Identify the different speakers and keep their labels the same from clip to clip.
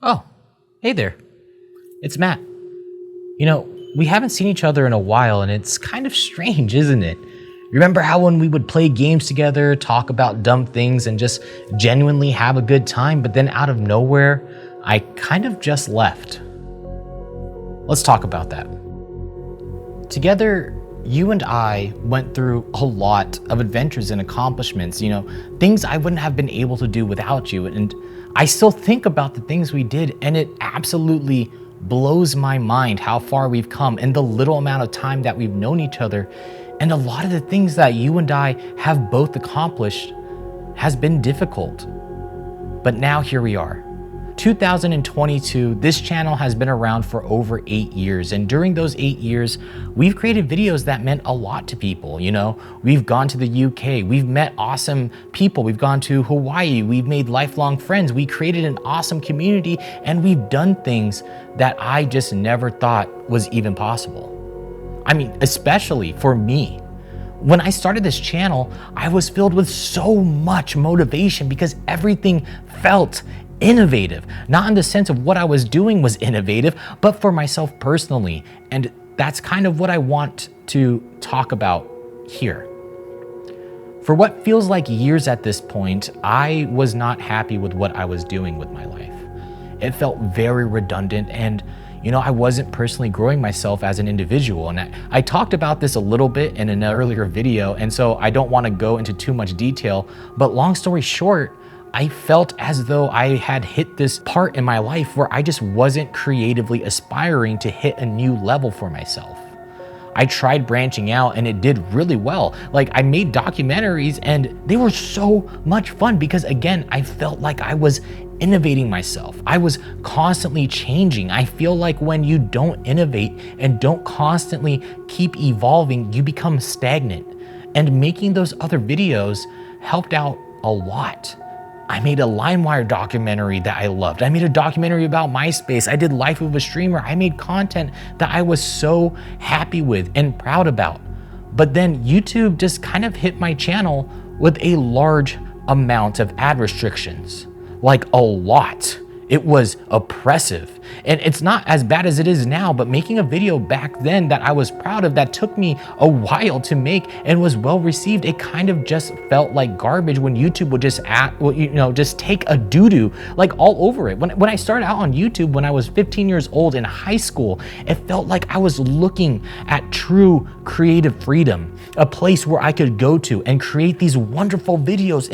Speaker 1: Oh, hey there. It's Matt. We haven't seen each other in a while, and it's kind of strange, isn't it? Remember how when we would play games together, talk about dumb things, and just genuinely have a good time, but then out of nowhere, I kind of just left? Let's talk about that. Together, you and I went through a lot of adventures and accomplishments, things I wouldn't have been able to do without you. And I still think about the things we did, and it absolutely blows my mind how far we've come in the little amount of time that we've known each other. And a lot of the things that you and I have both accomplished has been difficult. But now here we are. 2022, this channel has been around for over 8 years. And during those 8 years, we've created videos that meant a lot to people. We've gone to the UK, we've met awesome people, we've gone to Hawaii, we've made lifelong friends, we created an awesome community, and we've done things that I just never thought was even possible. Especially for me. When I started this channel, I was filled with so much motivation because everything felt innovative, not in the sense of what I was doing was innovative, but for myself personally. And that's kind of what I want to talk about here. For what feels like years at this point, I was not happy with what I was doing with my life. It felt very redundant, and I wasn't personally growing myself as an individual. And I talked about this a little bit in an earlier video, and so I don't want to go into too much detail, but long story short, I felt as though I had hit this part in my life where I just wasn't creatively aspiring to hit a new level for myself. I tried branching out and it did really well. I made documentaries and they were so much fun because, again, I felt like I was innovating myself. I was constantly changing. I feel like when you don't innovate and don't constantly keep evolving, you become stagnant. And making those other videos helped out a lot. I made a LimeWire documentary that I loved. I made a documentary about MySpace. I did Life of a Streamer. I made content that I was so happy with and proud about. But then YouTube just kind of hit my channel with a large amount of ad restrictions. A lot. It was oppressive. And it's not as bad as it is now, but making a video back then that I was proud of, that took me a while to make and was well received, it kind of just felt like garbage when YouTube would just take a doo-doo all over it. When I started out on YouTube when I was 15 years old in high school, it felt like I was looking at true creative freedom, a place where I could go to and create these wonderful videos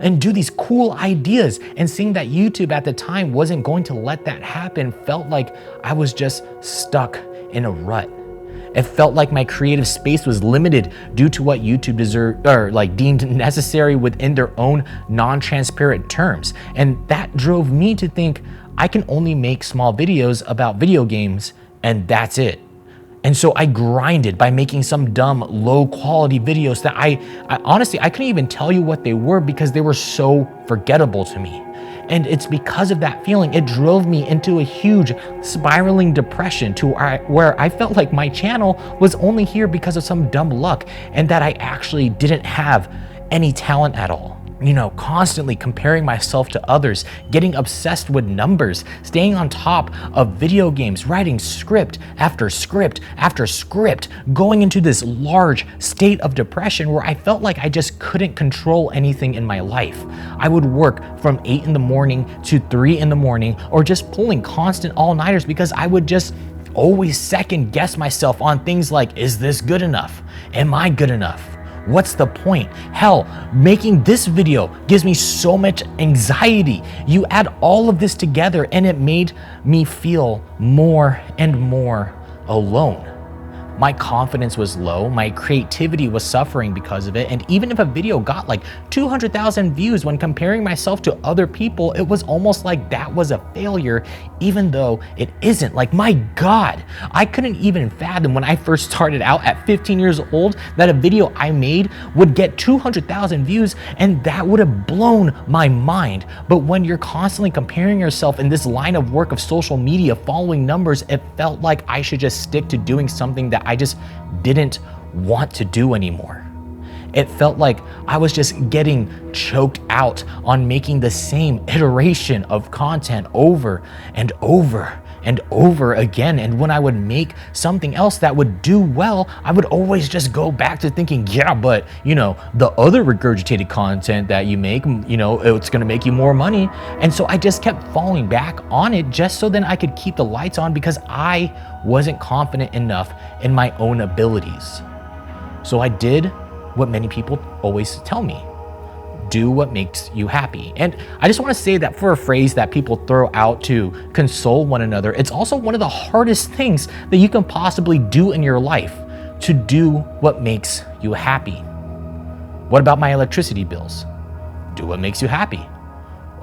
Speaker 1: and do these cool ideas. And seeing that YouTube at the time wasn't going to let that happen felt like I was just stuck in a rut. It felt like my creative space was limited due to what YouTube deemed necessary within their own non-transparent terms. And that drove me to think I can only make small videos about video games and that's it. And so I grinded by making some dumb, low quality videos that I honestly, I couldn't even tell you what they were because they were so forgettable to me. And it's because of that feeling, it drove me into a huge spiraling depression where I felt like my channel was only here because of some dumb luck and that I actually didn't have any talent at all. Constantly comparing myself to others, getting obsessed with numbers, staying on top of video games, writing script after script after script, going into this large state of depression where I felt like I just couldn't control anything in my life. I would work from 8 in the morning to 3 in the morning or just pulling constant all-nighters because I would just always second guess myself on things like, is this good enough? Am I good enough? What's the point? Hell, making this video gives me so much anxiety. You add all of this together and it made me feel more and more alone. My confidence was low, my creativity was suffering because of it, and even if a video got 200,000 views when comparing myself to other people, it was almost like that was a failure, even though it isn't. My God, I couldn't even fathom when I first started out at 15 years old that a video I made would get 200,000 views, and that would have blown my mind. But when you're constantly comparing yourself in this line of work of social media, following numbers, it felt like I should just stick to doing something that I just didn't want to do anymore. It felt like I was just getting choked out on making the same iteration of content over and over and over again. And when I would make something else that would do well, I would always just go back to thinking, yeah, but the other regurgitated content that you make, it's gonna make you more money. And so I just kept falling back on it just so then I could keep the lights on, because I wasn't confident enough in my own abilities. So I did what many people always tell me: do what makes you happy. And I just want to say that for a phrase that people throw out to console one another, it's also one of the hardest things that you can possibly do in your life, to do what makes you happy. What about my electricity bills? Do what makes you happy.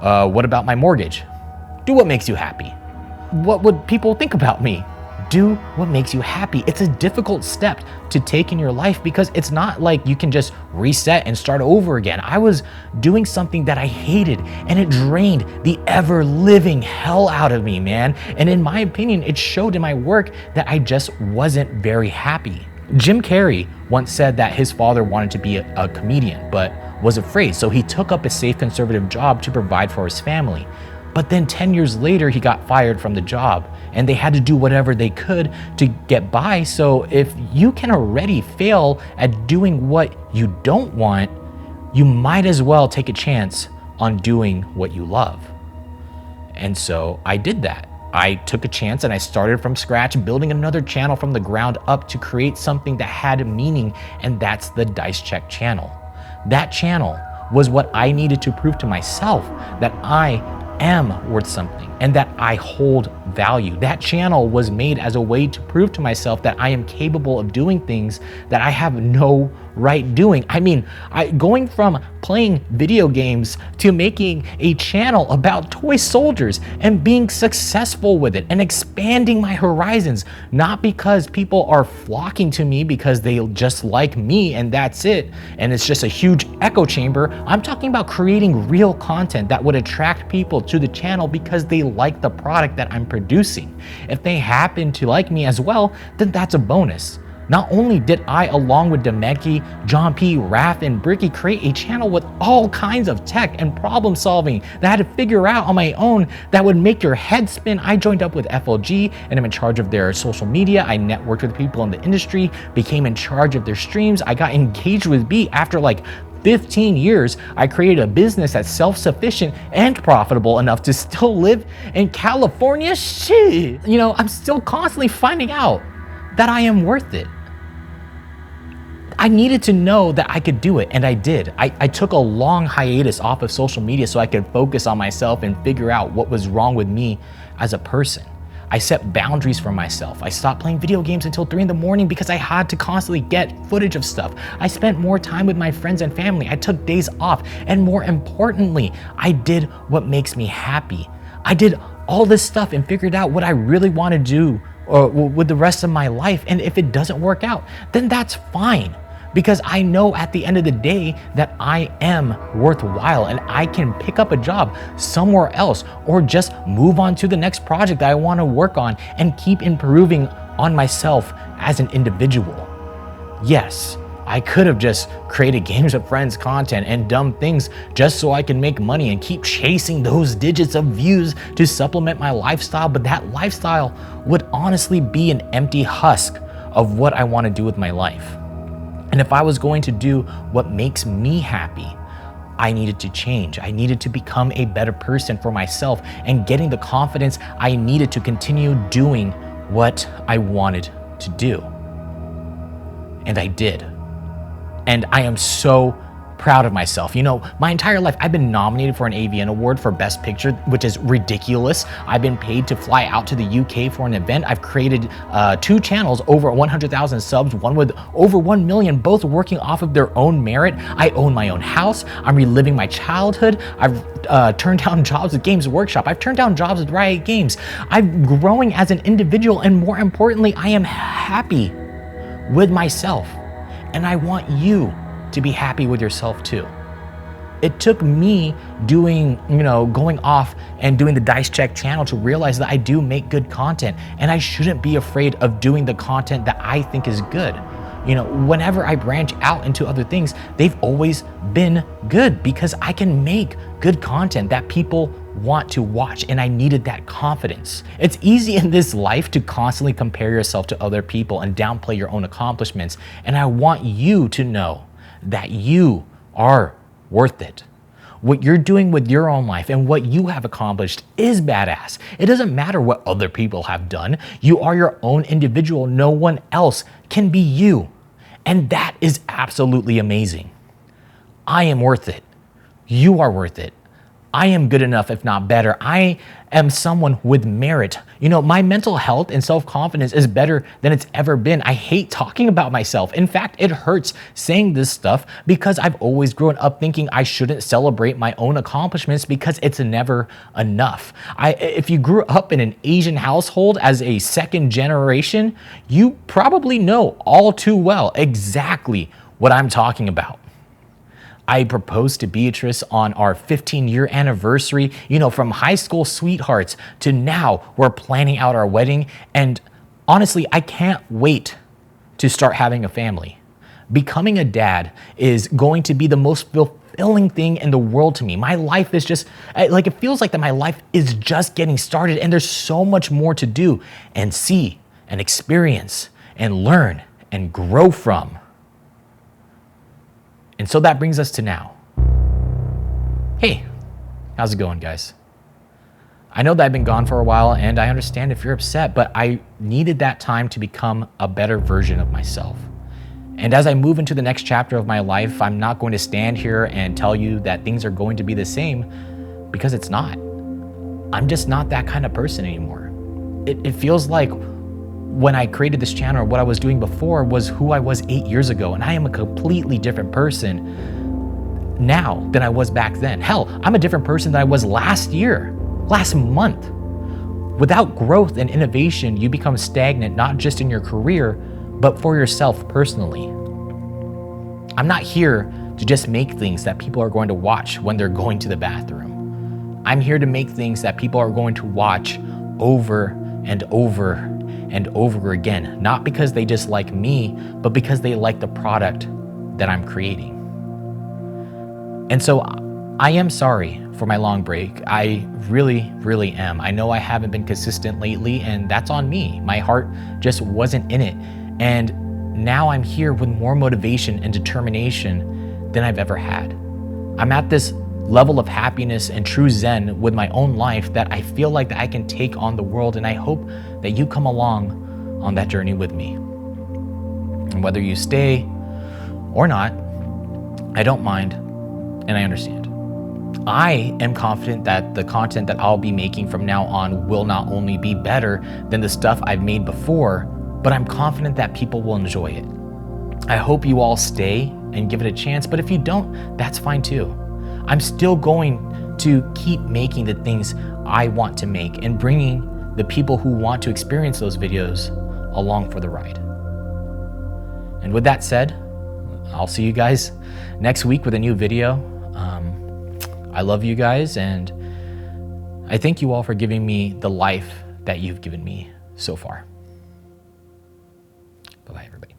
Speaker 1: What about my mortgage? Do what makes you happy. What would people think about me? Do what makes you happy. It's a difficult step to take in your life, because it's not like you can just reset and start over again. I was doing something that I hated, and it drained the ever living hell out of me, man. And in my opinion, it showed in my work that I just wasn't very happy. Jim Carrey once said that his father wanted to be a comedian, but was afraid. So he took up a safe conservative job to provide for his family. But then 10 years later, he got fired from the job, and they had to do whatever they could to get by. So if you can already fail at doing what you don't want, you might as well take a chance on doing what you love. And so I did that. I took a chance and I started from scratch, building another channel from the ground up to create something that had meaning, and that's the Dice Check channel. That channel was what I needed to prove to myself that I am worth something and that I hold value. That channel was made as a way to prove to myself that I am capable of doing things that I have no right doing. I mean, going from playing video games to making a channel about toy soldiers and being successful with it and expanding my horizons, not because people are flocking to me because they just like me and that's it, and it's just a huge echo chamber. I'm talking about creating real content that would attract people to the channel because they like the product that I'm producing. If they happen to like me as well, then that's a bonus. Not only did I, along with Demeki, John P, Raph, and Bricky, create a channel with all kinds of tech and problem solving that I had to figure out on my own that would make your head spin. I joined up with FLG and I'm in charge of their social media. I networked with people in the industry, became in charge of their streams. I got engaged with B after like 15 years. I created a business that's self-sufficient and profitable enough to still live in California. Shit, I'm still constantly finding out that I am worth it. I needed to know that I could do it, and I did. I took a long hiatus off of social media so I could focus on myself and figure out what was wrong with me as a person. I set boundaries for myself. I stopped playing video games until 3 in the morning because I had to constantly get footage of stuff. I spent more time with my friends and family. I took days off, and more importantly, I did what makes me happy. I did all this stuff and figured out what I really want to do with the rest of my life. And if it doesn't work out, then that's fine. Because I know at the end of the day that I am worthwhile and I can pick up a job somewhere else or just move on to the next project that I want to work on and keep improving on myself as an individual. Yes, I could have just created games with friends content and dumb things just so I can make money and keep chasing those digits of views to supplement my lifestyle, but that lifestyle would honestly be an empty husk of what I want to do with my life. And if I was going to do what makes me happy, I needed to change. I needed to become a better person for myself and getting the confidence I needed to continue doing what I wanted to do. And I did. And I am so proud of myself. My entire life, I've been nominated for an AVN award for Best Picture, which is ridiculous. I've been paid to fly out to the UK for an event. I've created 2 channels, over 100,000 subs, one with over 1 million, both working off of their own merit. I own my own house. I'm reliving my childhood. I've turned down jobs at Games Workshop. I've turned down jobs with Riot Games. I'm growing as an individual, and more importantly, I am happy with myself. And I want you to be happy with yourself too. It took me going off and doing the Dice Check channel to realize that I do make good content, and I shouldn't be afraid of doing the content that I think is good. whenever I branch out into other things, they've always been good because I can make good content that people want to watch, and I needed that confidence. It's easy in this life to constantly compare yourself to other people and downplay your own accomplishments, and I want you to know that you are worth it. What you're doing with your own life and what you have accomplished is badass. It doesn't matter what other people have done. You are your own individual. No one else can be you. And that is absolutely amazing. I am worth it. You are worth it. I am good enough, if not better. I am someone with merit. My mental health and self-confidence is better than it's ever been. I hate talking about myself. In fact, it hurts saying this stuff because I've always grown up thinking I shouldn't celebrate my own accomplishments because it's never enough. If you grew up in an Asian household as a second generation, you probably know all too well exactly what I'm talking about. I proposed to Beatrice on our 15-year anniversary, from high school sweethearts to now we're planning out our wedding. And honestly, I can't wait to start having a family. Becoming a dad is going to be the most fulfilling thing in the world to me. My life is just, it feels like that my life is just getting started, and there's so much more to do and see and experience and learn and grow from. And so that brings us to now. Hey, how's it going, guys? I know that I've been gone for a while, and I understand if you're upset, but I needed that time to become a better version of myself. And as I move into the next chapter of my life, I'm not going to stand here and tell you that things are going to be the same, because it's not. I'm just not that kind of person anymore. It feels like when I created this channel, what I was doing before was who I was 8 years ago, and I am a completely different person now than I was back then. Hell, I'm a different person than I was last month. Without growth and innovation, you become stagnant, not just in your career, but for yourself personally. I'm not here to just make things that people are going to watch when they're going to the bathroom. I'm here to make things that people are going to watch over and over and over again, not because they just like me, but because they like the product that I'm creating. And so I am sorry for my long break. I really, really am. I know I haven't been consistent lately, and that's on me. My heart just wasn't in it. And now I'm here with more motivation and determination than I've ever had. I'm at this level of happiness and true zen with my own life that I feel like that I can take on the world, and I hope that you come along on that journey with me. And whether you stay or not, I don't mind, and I understand. I am confident that the content that I'll be making from now on will not only be better than the stuff I've made before, but I'm confident that people will enjoy it. I hope you all stay and give it a chance, but if you don't, that's fine too. I'm still going to keep making the things I want to make and bringing the people who want to experience those videos along for the ride. And with that said, I'll see you guys next week with a new video. I love you guys, and I thank you all for giving me the life that you've given me so far. Bye-bye, everybody.